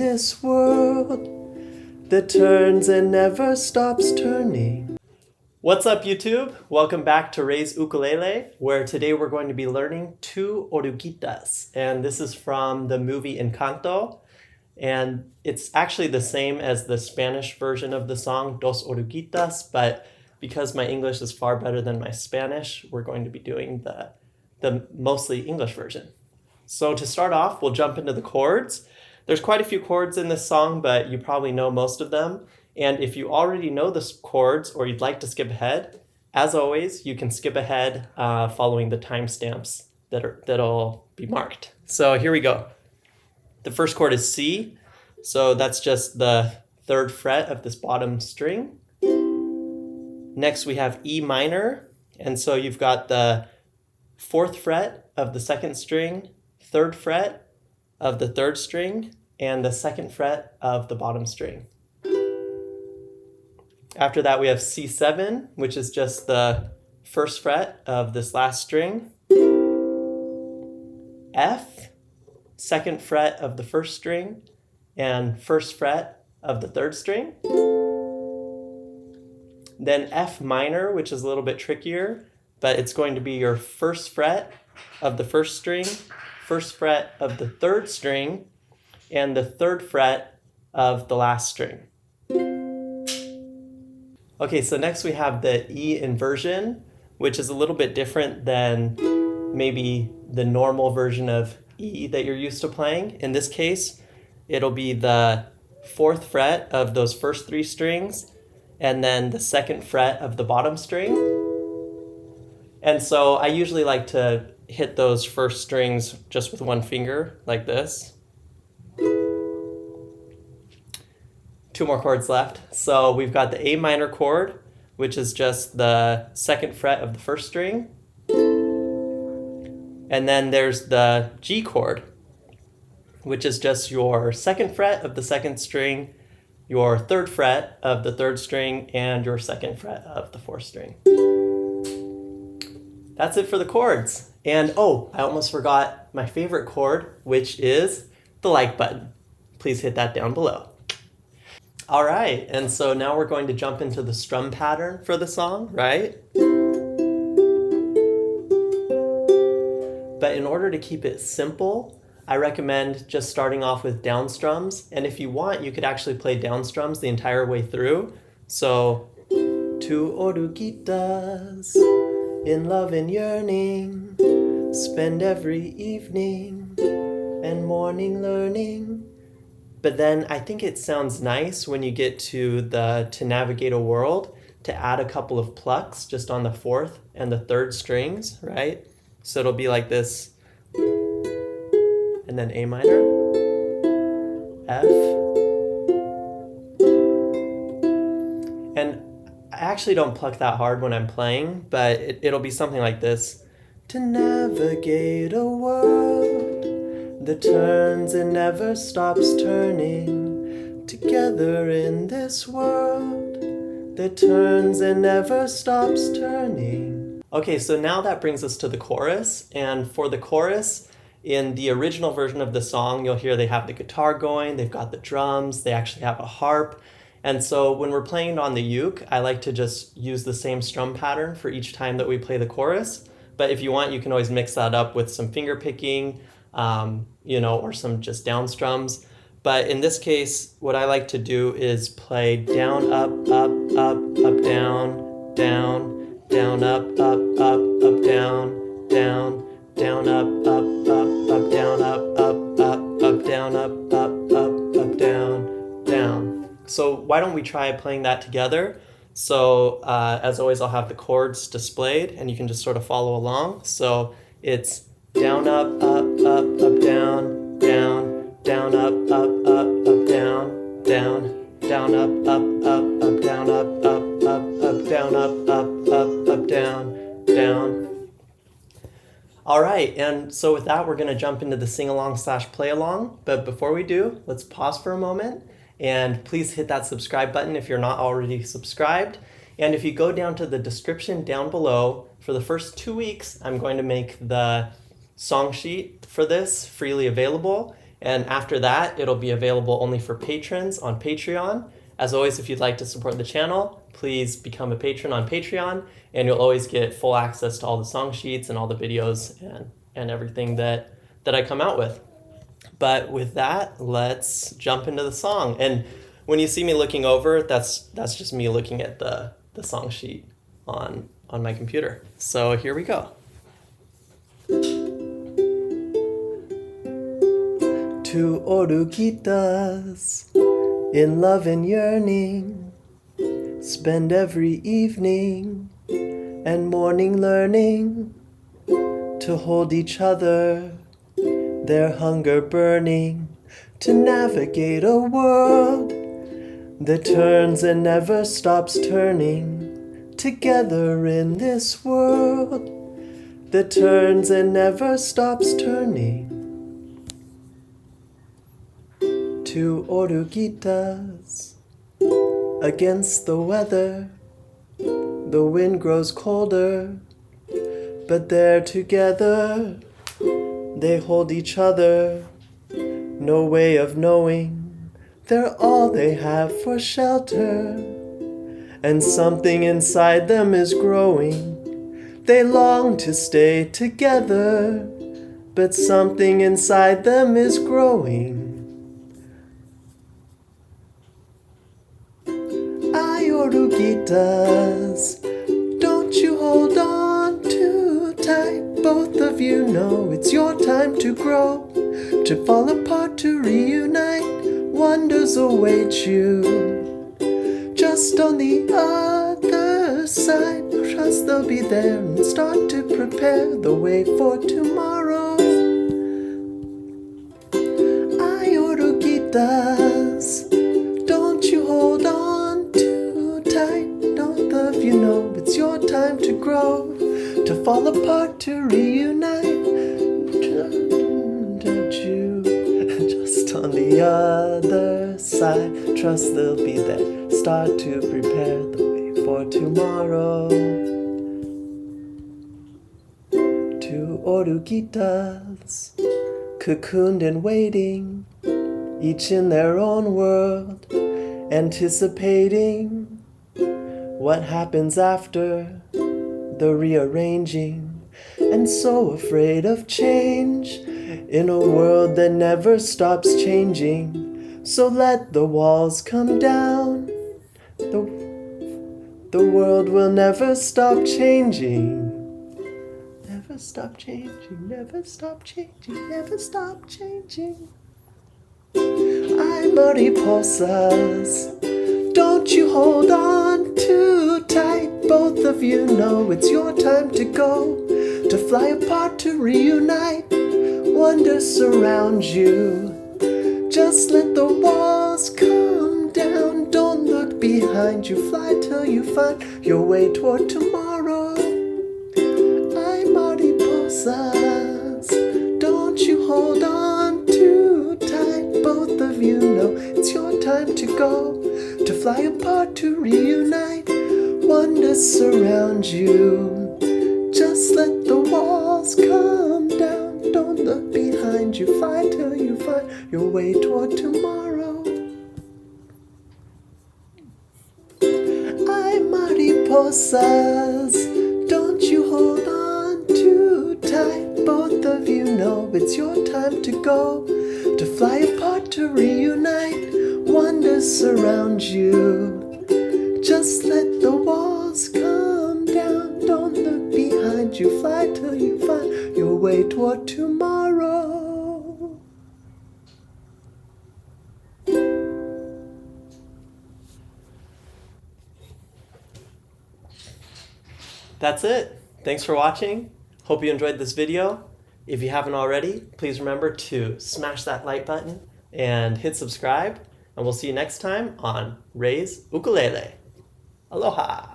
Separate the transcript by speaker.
Speaker 1: this world that turns and never stops turning. What's up, YouTube? Welcome back to Ray's Ukulele, where today we're going to be learning two Oruguitas. And this is from the movie Encanto. And it's actually the same as the Spanish version of the song, Dos Oruguitas, but because my English is far better than my Spanish, we're going to be doing the mostly English version. So to start off, we'll jump into the chords. There's quite a few chords in this song, but you probably know most of them. And if you already know the chords or you'd like to skip ahead, as always, you can skip ahead following the timestamps that'll be marked. So here we go. The first chord is C. So that's just the third fret of this bottom string. Next we have E minor. And so you've got the fourth fret of the second string, third fret of the third string, and the second fret of the bottom string. After that we have C7, which is just the first fret of this last string. F, second fret of the first string, and first fret of the third string. Then F minor, which is a little bit trickier, but it's going to be your first fret of the first string, first fret of the third string, and the third fret of the last string. Okay, so next we have the E inversion, which is a little bit different than maybe the normal version of E that you're used to playing. In this case, it'll be the fourth fret of those first three strings, and then the second fret of the bottom string. And so I usually like to hit those first strings just with one finger, like this. Two more chords left. So we've got the A minor chord, which is just the second fret of the first string. And then there's the G chord, which is just your second fret of the second string, your third fret of the third string, and your second fret of the fourth string. That's it for the chords. And oh, I almost forgot my favorite chord, which is the like button. Please hit that down below. All right, and so now we're going to jump into the strum pattern for the song, right? But in order to keep it simple, I recommend just starting off with down strums. And if you want, you could actually play down strums the entire way through. So, two Oruguitas, in love and yearning, spend every evening and morning learning. But then I think it sounds nice when you get to navigate a world to add a couple of plucks just on the fourth and the third strings, right? So it'll be like this, and then A minor, F, and I actually don't pluck that hard when I'm playing, but it'll be something like this. To navigate a world that turns and never stops turning, together in this world that turns and never stops turning. Okay, so now that brings us to the chorus, and for the chorus, in the original version of the song, you'll hear they have the guitar going, they've got the drums, they actually have a harp. And so when we're playing it on the uke, I like to just use the same strum pattern for each time that we play the chorus. But if you want, you can always mix that up with some finger picking, or some just down strums. But in this case, what I like to do is play down, up, up, up, up, down, down, down, up, up, up, up, down, down, down, up, up, up, up, down, up, up, up, up, down, up, up, up, up, down, down. So why don't we try playing that together? So as always, I'll have the chords displayed and you can just sort of follow along. So it's down, up, up, up, up, down, down, down, up, up, up, up, down, down, down, up, up, up, up, down, up, up, up, up, down, up, up, up, up, down, down. All right, and so with that, we're going to jump into the sing-along/play along. But before we do, let's pause for a moment. And please hit that subscribe button if you're not already subscribed. And if you go down to the description down below, for the first 2 weeks, I'm going to make the song sheet for this freely available. And after that, it'll be available only for patrons on Patreon. As always, if you'd like to support the channel, please become a patron on Patreon, and you'll always get full access to all the song sheets and all the videos and everything that I come out with. But with that, let's jump into the song. And when you see me looking over, that's just me looking at the song sheet on my computer. So here we go. Two Oruguitas in love and yearning spend every evening and morning learning to hold each other, their hunger burning, to navigate a world that turns and never stops turning, together in this world that turns and never stops turning. Two Oruguitas against the weather, the wind grows colder, but they're together, they hold each other, no way of knowing, they're all they have for shelter, and something inside them is growing, they long to stay together, but something inside them is growing. Ay, Oruguitas, don't you hold on too tight. Both of you know it's your time to grow, to fall apart, to reunite. Wonders await you just on the other side. Trust they'll be there and start to prepare the way for tomorrow. Ay, Oruguitas, don't you hold on too tight. Both of you know it's your time to grow, to fall apart, to reunite. Don't you just on the other side, trust they'll be there, start to prepare the way for tomorrow. Two Oruguitas, cocooned and waiting, each in their own world, anticipating what happens after the rearranging, and so afraid of change in a world that never stops changing. So let the walls come down, the world will never stop changing. Never stop changing, never stop changing, never stop changing. Ay, mariposas, don't you hold on too tight. Both of you know it's your time to go, to fly apart, to reunite. Wonders surround you, just let the walls come down. Don't look behind you, fly till you find your way toward tomorrow. Ay, mariposas, don't you hold on too tight. Both of you know it's your time to go, to fly apart, to reunite. Wonders surround you, just let the walls come down. Don't look behind you, fly till you find your way toward tomorrow. Ay, mariposas, don't you hold on too tight. Both of you know it's your time to go, to fly apart, to reunite. Wonders surround you, just let the walls come down. Don't look behind you, fly till you find your way toward tomorrow. That's it. Thanks for watching. Hope you enjoyed this video. If you haven't already, please remember to smash that like button and hit subscribe. And we'll see you next time on Ray's Ukulele. Aloha!